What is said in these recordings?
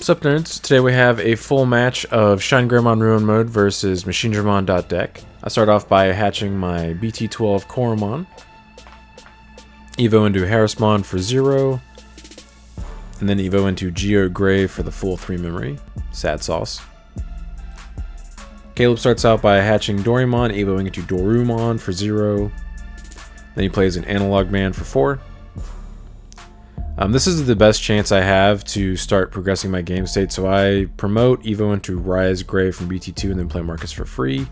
What's up, nerds? Today we have a full match of ShineGreymon Ruin Mode versus Machinedramon.deck. I start off by hatching my BT12 Koromon, Evo into Harrismon for 0, and then Evo into GeoGray for the full 3 memory. Sad sauce. Caleb starts out by hatching Doraemon, Evoing into Dorumon for 0. Then he plays an Analog Man for 4. This is the best chance I have to start progressing my game state, so I promote Evo into Rise Gray from BT2 and then play Marcus for free.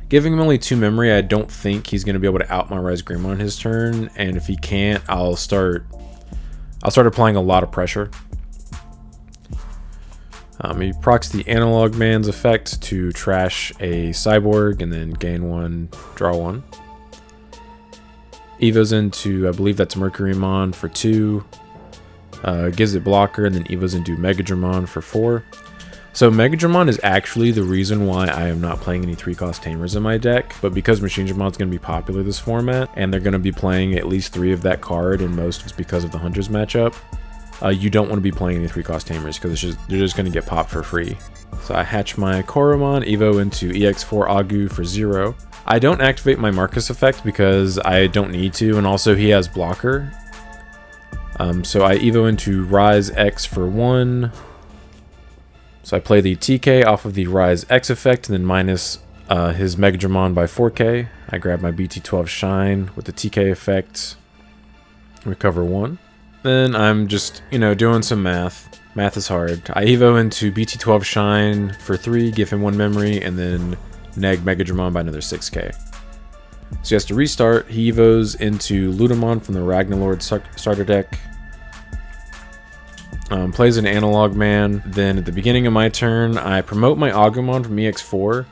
Giving him only 2 memory, I don't think he's going to be able to out my Rise Greymon his turn, and if he can't, I'll start applying a lot of pressure. He procs the Analog Man's effect to trash a Cyborg and then gain 1, draw 1. Evo's into, I believe that's Mercurymon for 2. Gives it blocker, and then Evo's into Megadramon for 4. So Megadramon is actually the reason why I am not playing any 3-cost Tamers in my deck, but because Machinedramon's going to be popular this format, and they're going to be playing at least 3 of that card, and most is because of the Hunters matchup, you don't want to be playing any 3-cost Tamers, because they're just going to get popped for free. So I hatch my Koromon, Evo into EX4 Agu for 0. I don't activate my Marcus effect because I don't need to, and also he has blocker. So I Evo into Rise X for 1. So I play the TK off of the Rise X effect and then minus his Megadramon by 4k. I grab my BT12 Shine with the TK effect, recover 1. Then I'm just, doing some math. Math is hard. I Evo into BT12 Shine for 3, give him 1 memory, and then neg Megadramon by another 6k. So he has to restart. He Evos into Ludamon from the Ragnarlord starter deck. Plays an Analog Man. Then at the beginning of my turn, I promote my Agumon from EX4.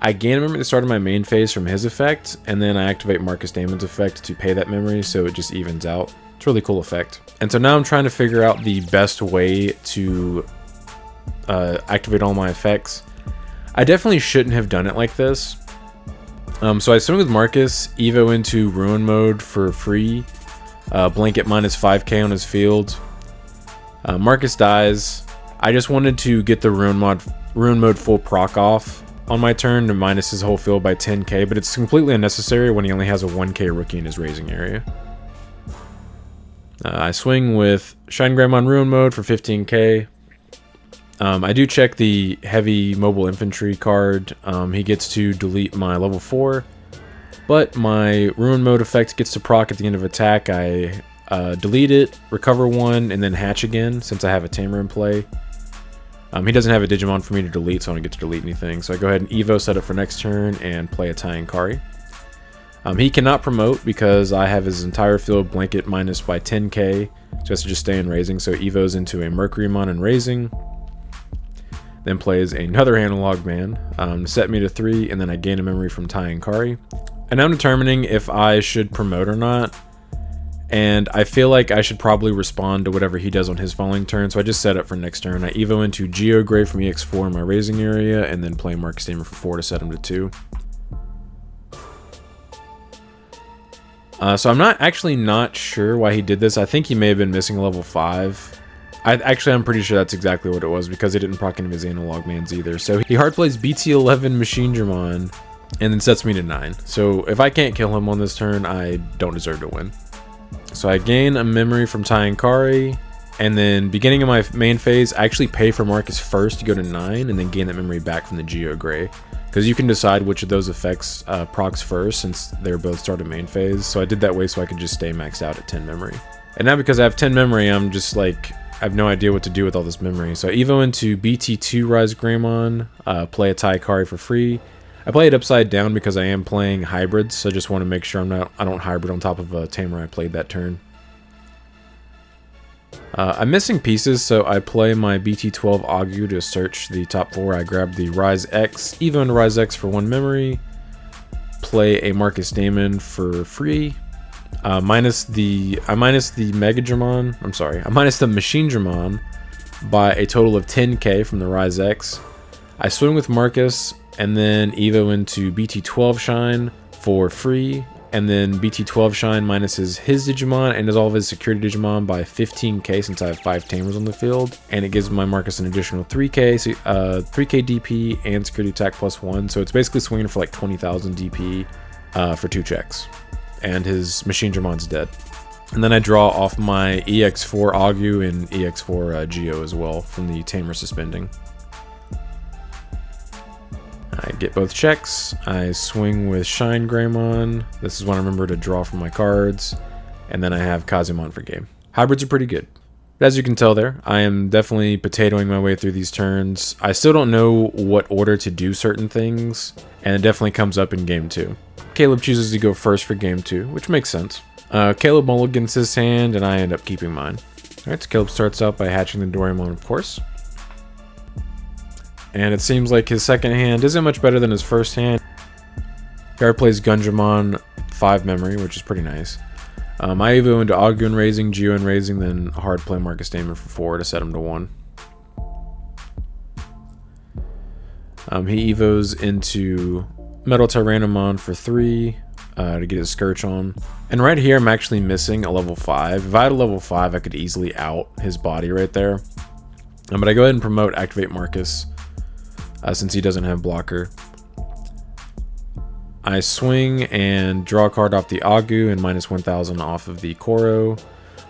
I gain a memory at the start of my main phase from his effect, and then I activate Marcus Damon's effect to pay that memory, so it just evens out. It's a really cool effect. And so now I'm trying to figure out the best way to activate all my effects. I definitely shouldn't have done it like this. So I swing with Marcus, Evo into Ruin Mode for free, blanket minus 5k on his field. Marcus dies. I just wanted to get the Ruin Mode full proc off on my turn to minus his whole field by 10k, but it's completely unnecessary when he only has a 1k rookie in his raising area. I swing with ShineGreymon Ruin Mode for 15k. I do check the heavy mobile infantry card. He gets to delete my level 4, but my Ruin Mode effect gets to proc at the end of attack. I delete it, recover 1, and then hatch again since I have a Tamer in play. He doesn't have a Digimon for me to delete, so I don't get to delete anything. So I go ahead and Evo set up for next turn and play a Tyankari. He cannot promote because I have his entire field blanket minus by 10k, so he has to just stay in raising. So Evo's into a Mercurymon in raising. Then plays another Analog Man to set me to 3, and then I gain a memory from Tyankari. And I'm determining if I should promote or not, and I feel like I should probably respond to whatever he does on his following turn, so I just set up for next turn. I Evo into GeoGray from EX4 in my raising area, and then play Marcus Damer for 4 to set him to 2. So I'm actually not sure why he did this. I think he may have been missing a level 5. I'm pretty sure that's exactly what it was, because he didn't proc any of his Analog Mans either. So he hard plays BT11 Machinedramon and then sets me to 9. So if I can't kill him on this turn, I don't deserve to win. So I gain a memory from Tyankari, and then beginning of my main phase, I actually pay for Marcus first to go to 9, and then gain that memory back from the GeoGray. Because you can decide which of those effects procs first, since they're both started main phase. So I did that way so I could just stay maxed out at 10 memory. And now because I have 10 memory, I'm just like, I have no idea what to do with all this memory. So I Evo into BT2 Rise Greymon, play a Tyankari for free. I play it upside down because I am playing hybrids, so I just want to make sure I don't hybrid on top of a Tamer I played that turn. I'm missing pieces, so I play my BT12 Agu to search the top 4. I grab the Rise X, Evo into Rise X for 1 memory, play a Marcus Damon for free. I minus the Megadramon. I'm sorry. I minus the Machinedramon by a total of 10k from the Rise X. I swing with Marcus and then Evo into BT12 Shine for free. and then BT12 Shine minuses his Digimon and does all of his security Digimon by 15k since I have 5 Tamers on the field, and it gives my Marcus an additional 3k, 3k DP and security attack +1, so it's basically swinging for like 20,000 DP for 2 checks, and his Machinedramon's dead. And then I draw off my EX4 Agu and EX4 Geo as well from the Tamer suspending. I get both checks, I swing with ShineGreymon, this is when I remember to draw from my cards, and then I have Kazumon for game. Hybrids are pretty good. But as you can tell there, I am definitely potatoing my way through these turns. I still don't know what order to do certain things, and it definitely comes up in game 2. Caleb chooses to go first for game 2, which makes sense. Caleb mulligans his hand, and I end up keeping mine. Alright, so Caleb starts out by hatching the Doraemon, of course. And it seems like his second hand isn't much better than his first hand. Guard plays Gundramon 5 memory, which is pretty nice. I evo into Agu and Raising, Geo and Raising, then hard play Machinedramon for 4 to set him to 1. He evos into Metal Tyrannomon for 3 to get his Scourge on. And right here I'm actually missing a level 5. If I had a level 5 I could easily out his body right there. But I go ahead and promote Activate Marcus. Since he doesn't have blocker. I swing and draw a card off the Agu and minus 1,000 off of the Koro.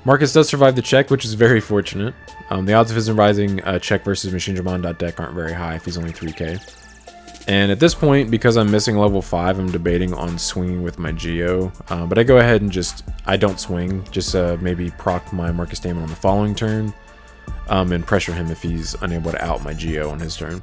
Marcus does survive the check, which is very fortunate. The odds of his rising check versus Machinedramon.deck aren't very high if he's only 3k. And at this point, because I'm missing level 5, I'm debating on swinging with my Geo. But I go ahead and I don't swing, just maybe proc my Machinedramon on the following turn. And pressure him if he's unable to out my Geo on his turn.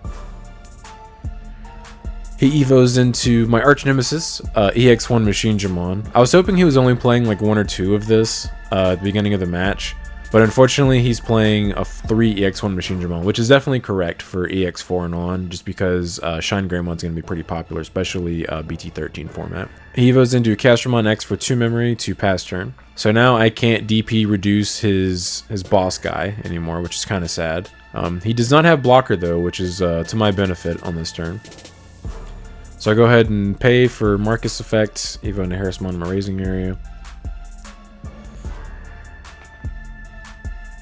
He evos into my arch nemesis, EX1 Machinedramon. I was hoping he was only playing like 1 or 2 of this at the beginning of the match, but unfortunately he's playing a 3 EX1 Machinedramon, which is definitely correct for EX4 and on, just because ShineGreymon's going to be pretty popular, especially BT13 format. He evos into Chaosdramon X for 2 memory to pass turn. So now I can't DP reduce his boss guy anymore, which is kind of sad. He does not have blocker though, which is to my benefit on this turn. So I go ahead and pay for Marcus effects, evo into Harrismon in my raising area.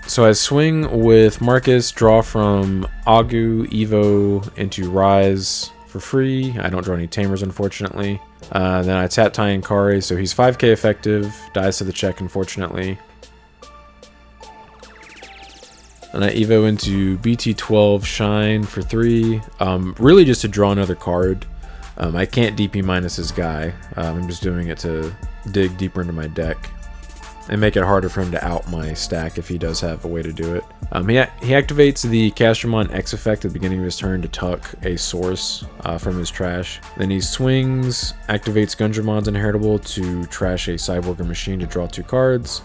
So I swing with Marcus, draw from Agu, evo into Rise for free. I don't draw any Tamers, unfortunately. Then I tap Tyankari, so he's 5k effective, dies to the check, unfortunately. And I evo into BT12 Shine for 3, really just to draw another card. I can't DP minus his guy. I'm just doing it to dig deeper into my deck and make it harder for him to out my stack if he does have a way to do it. He activates the Chaosdramon X effect at the beginning of his turn to tuck a source from his trash. Then he swings, activates Gundramon's Inheritable to trash a Cyborg or Machine to draw 2 cards.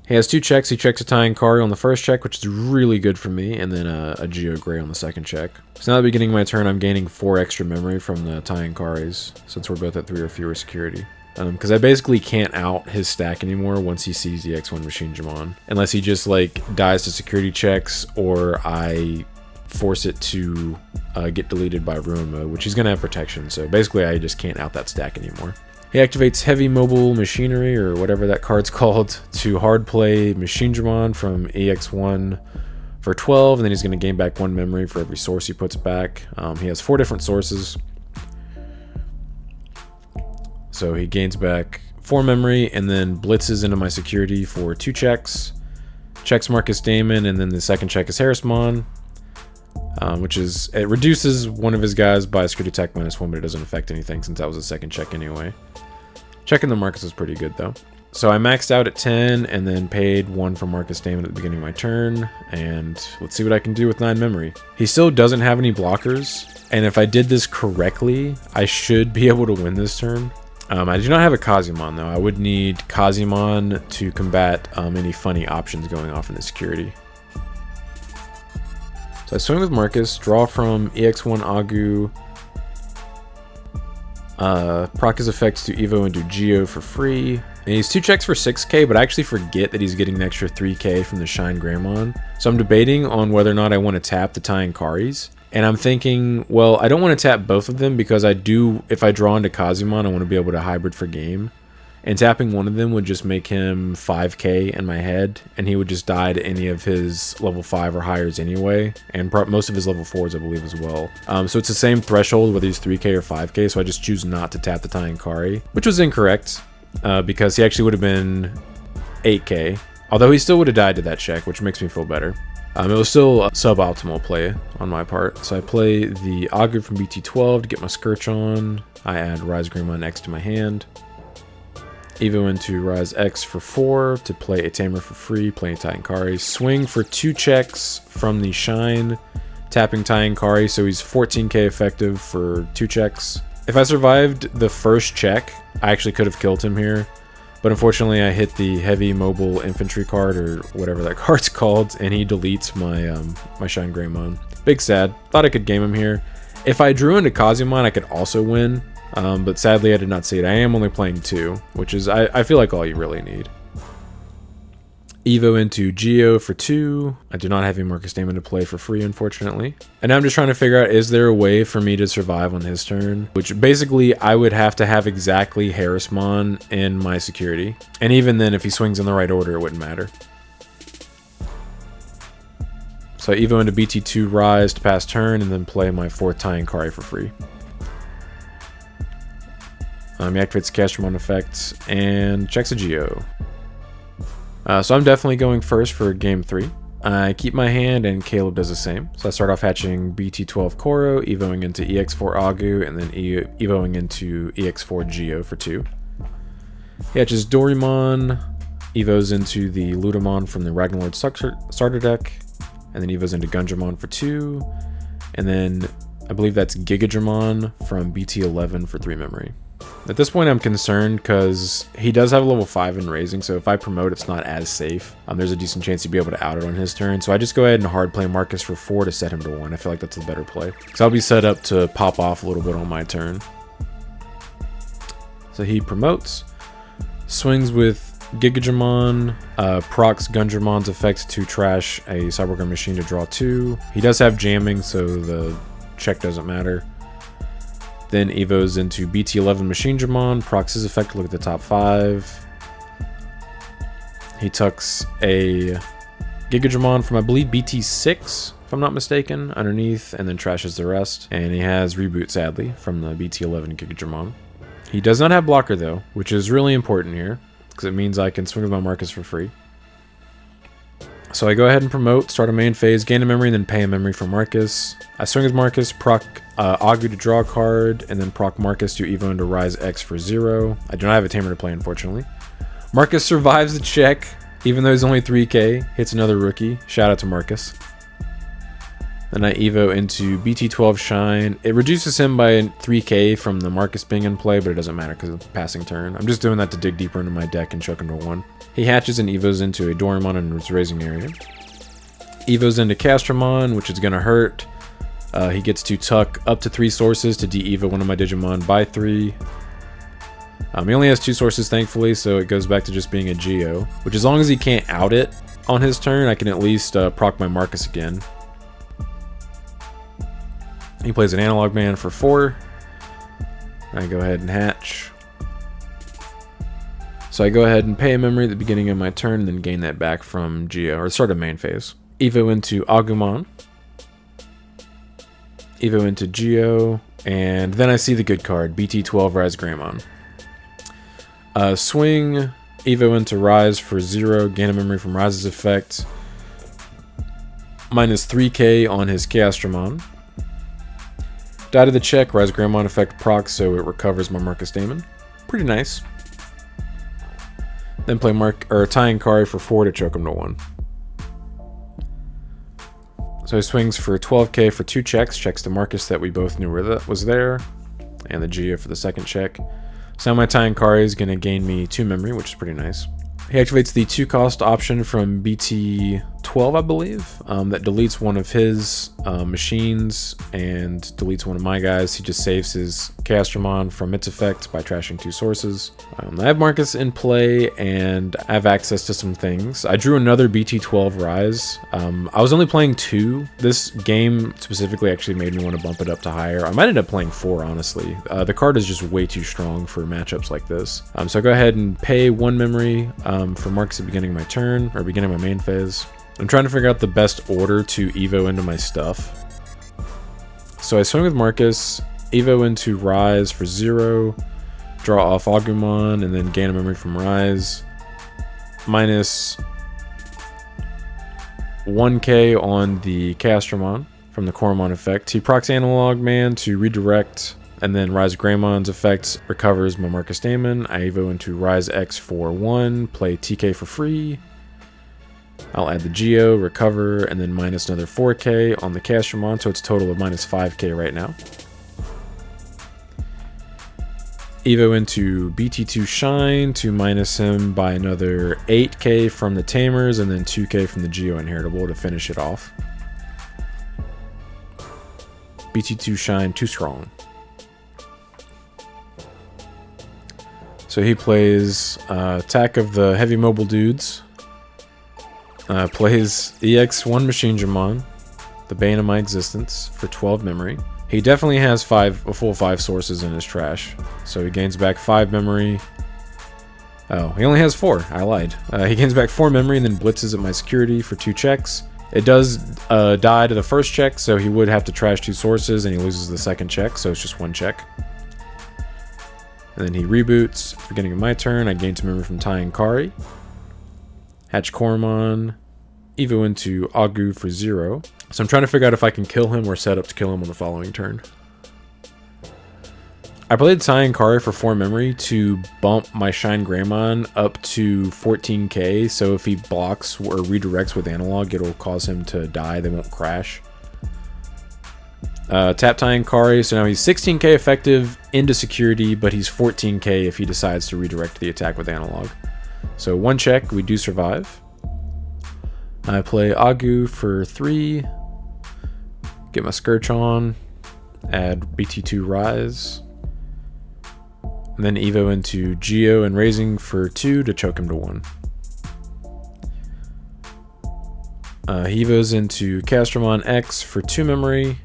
He has 2 checks. He checks a Tyankari on the first check, which is really good for me, and then a Geo Gray on the second check. So now at the beginning of my turn, I'm gaining 4 extra memory from the Tyankaris, since we're both at 3 or fewer security. Because I basically can't out his stack anymore once he sees the X1 Machinedramon, unless he just like dies to security checks, or I force it to get deleted by ruin mode, which he's gonna have protection. So basically, I just can't out that stack anymore. He activates Heavy Mobile Machinery, or whatever that card's called, to hard play Machinedramon from EX1 for 12, and then he's going to gain back 1 memory for every source he puts back. He has 4 different sources. So he gains back 4 memory, and then blitzes into my security for 2 checks. Checks Machinedramon, and then the second check is Harrismon. It reduces one of his guys by security attack -1, but it doesn't affect anything since that was a second check anyway. Checking the Marcus was pretty good though. So I maxed out at 10 and then paid 1 for Machinedramon at the beginning of my turn, and let's see what I can do with 9 memory. He still doesn't have any blockers, and if I did this correctly, I should be able to win this turn. I do not have a Kazumon though. I would need Kazumon to combat any funny options going off in the security. So I swing with Marcus, draw from EX1 Agu, proc his effects to evo into Geo for free. And he's 2 checks for 6k, but I actually forget that he's getting an extra 3k from the ShineGreymon. So I'm debating on whether or not I want to tap the Tyankaris And I'm thinking, well, I don't want to tap both of them because I do, if I draw into Kazumon, I want to be able to hybrid for game. And tapping one of them would just make him 5k in my head, and he would just die to any of his level 5 or highers anyway, and most of his level 4s, I believe, as well. So it's the same threshold whether he's 3k or 5k, so I just choose not to tap the Tainkari, which was incorrect, because he actually would have been 8k, although he still would have died to that check, which makes me feel better. It was still a suboptimal play on my part, so I play the Agu from BT12 to get my Scourge on. I add ShineGreymon X to my hand. Evo into Rise X for 4 to play a Tamer for free, playing Tainkari. Swing for 2 checks from the Shine, tapping Tainkari, so he's 14k effective for 2 checks. If I survived the first check, I actually could have killed him here, but unfortunately I hit the heavy mobile infantry card, or whatever that card's called, and he deletes my my ShineGreymon. Big sad. Thought I could game him here. If I drew into Kazumon, I could also win. But sadly I did not see it. I am only playing 2, which is, I feel like, all you really need. Evo into Geo for 2. I do not have any Machinedramon to play for free, unfortunately. And now I'm just trying to figure out, is there a way for me to survive on his turn? Which basically, I would have to have exactly Harrismon in my security. And even then, if he swings in the right order, it wouldn't matter. So I Evo into BT2 Rise to pass turn, and then play my 4th Tainkari for free. He activates the Chaosdramon effect and checks a Geo. So I'm definitely going first for game 3. I keep my hand and Caleb does the same. So I start off hatching BT12 Koro, evoing into EX4 Agu, and then evoing into EX4 Geo for 2. He hatches Dorimon, evos into the Ludamon from the Ragnarlord starter deck, and then evos into Gundramon for 2, and then I believe that's Gigadramon from BT11 for 3 memory. At this point, I'm concerned because he does have a level 5 in Raising, so if I promote, it's not as safe. There's a decent chance he'd be able to out it on his turn, so I just go ahead and hard play Marcus for 4 to set him to 1. I feel like that's a better play, because I'll be set up to pop off a little bit on my turn. So he promotes, swings with Gigadramon, procs Gundramon's effect to trash a Cyborg Machine to draw 2. He does have jamming, so the check doesn't matter. Then evos into BT11 Machinedramon, procs his effect, look at the top 5. He tucks a Gigadramon from, I believe, BT6, if I'm not mistaken, underneath, and then trashes the rest. And he has Reboot, sadly, from the BT11 Gigadramon. He does not have blocker, though, which is really important here, because it means I can swing with my Marcus for free. So I go ahead and promote, start a main phase, gain a memory, and then pay a memory for Marcus. I swing with Marcus, proc Agu to draw a card, and then proc Marcus to evo into Rise X for 0. I do not have a Tamer to play, unfortunately. Marcus survives the check, even though he's only 3k, hits another rookie. Shout out to Marcus. Then I evo into BT12 Shine. It reduces him by 3k from the Marcus being in play, but it doesn't matter because of the passing turn. I'm just doing that to dig deeper into my deck and choke him to 1. He hatches and evos into a Dorimon in his raising area. Evos into Chaosdramon, which is going to hurt. He gets to tuck up to 3 sources to de-evo one of my Digimon by 3. He only has 2 sources, thankfully, so it goes back to just being a Geo. Which, as long as he can't out it on his turn, I can at least proc my Marcus again. He plays an Analog Man for 4. I go ahead and hatch. So I go ahead and pay a memory at the beginning of my turn, and then gain that back from Geo, or start a main phase. Evo into Agumon. Evo into Geo, and then I see the good card, BT12 ShineGreymon. Swing, Evo into Rise for 0, gain a memory from Rise's effect. Minus 3k on his Chaosdramon. Die to the check, ShineGreymon effect proc, so it recovers my Machinedramon. Pretty nice. Then play Tainkari for 4 to choke him to 1. So he swings for 12k for 2 checks. Checks to Marcus that we both knew was there. And the Geo for the second check. So now my Tainkari is going to gain me 2 memory, which is pretty nice. He activates the 2-cost option from BT12 12, I believe, that deletes one of his machines and deletes one of my guys. He just saves his Chaosdramon from its effect by trashing 2 sources. I have Marcus in play, and I have access to some things. I drew another BT12 Rise. I was only playing 2. This game specifically actually made me want to bump it up to higher. I might end up playing 4, honestly. The card is just way too strong for matchups like this. So I go ahead and pay 1 memory for Marcus at the beginning of my turn, or beginning of my main phase. I'm trying to figure out the best order to Evo into my stuff. So I swing with Marcus, Evo into Rise for 0, draw off Agumon, and then gain a memory from Rise. Minus 1k on the Chaosdramon from the Coromon effect. He procs Analog Man to redirect, and then ShineGreymon's effect recovers my Machinedramon. I Evo into Rise EX4 1, play TK for free. I'll add the Geo, recover, and then minus another 4k on the Chaosdramon, so it's a total of minus 5k right now. Evo into BT2 Shine to minus him by another 8k from the Tamers, and then 2k from the Geo Inheritable to finish it off. BT2 Shine too strong. So he plays Attack of the Heavy Mobile Dudes. Plays EX1 Machinedramon, the bane of my existence, for 12 memory. He definitely has a full 5 sources in his trash, so he gains back 5 memory. Oh, he only has 4. I lied. He gains back 4 memory and then blitzes at my security for 2 checks. It does die to the first check, so he would have to trash 2 sources, and he loses the second check, so it's just 1 check. And then he reboots. Beginning of my turn, I gain 2 memory from Tai and Kari. Hatch Coromon, Evo into Agu for 0. So I'm trying to figure out if I can kill him or set up to kill him on the following turn. I played Tai and Kari for 4 memory to bump my ShineGreymon up to 14k, so if he blocks or redirects with Analog, it'll cause him to die, they won't crash. Tap Tai and Kari, so now he's 16k effective into security, but he's 14k if he decides to redirect the attack with Analog. So 1 check, we do survive. I play Agu for 3, get my Scourge on, add BT2 Rise, and then Evo into Geo and Raising for 2 to choke him to 1. He Evos into Chaosdramon X for 2 memory,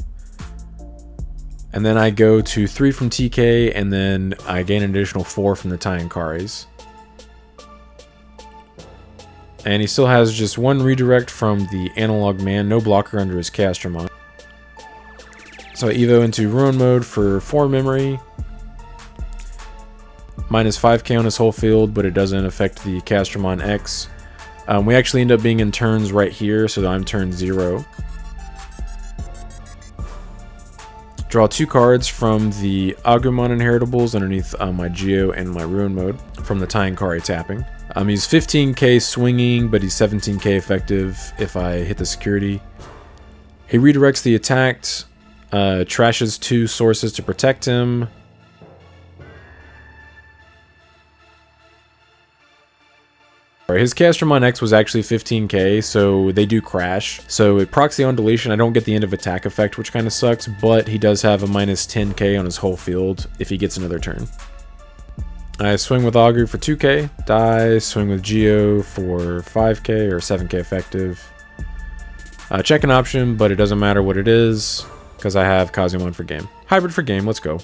and then I go to 3 from TK, and then I gain an additional 4 from the Tai and Karis. And he still has just 1 redirect from the Analog Man, no blocker under his Chaosdramon. So I Evo into Ruin Mode for 4 memory. Minus 5k on his whole field, but it doesn't affect the Chaosdramon X. We actually end up being in turns right here, so I'm turn 0. Draw 2 cards from the Agumon Inheritables underneath my Geo and my Ruin Mode from the Tai and Kari tapping. He's 15k swinging, but he's 17k effective if I hit the security. He redirects the attacked, trashes 2 sources to protect him. His Chaosdramon X was actually 15k, so they do crash. So it procs the on deletion. I don't get the end of attack effect, which kind of sucks, but he does have a minus 10k on his whole field if he gets another turn. I swing with Augur for 2k, die, swing with Geo for 5k or 7k effective. Check an option, but it doesn't matter what it is, because I have Kazumon for game. Hybrid for game, let's go.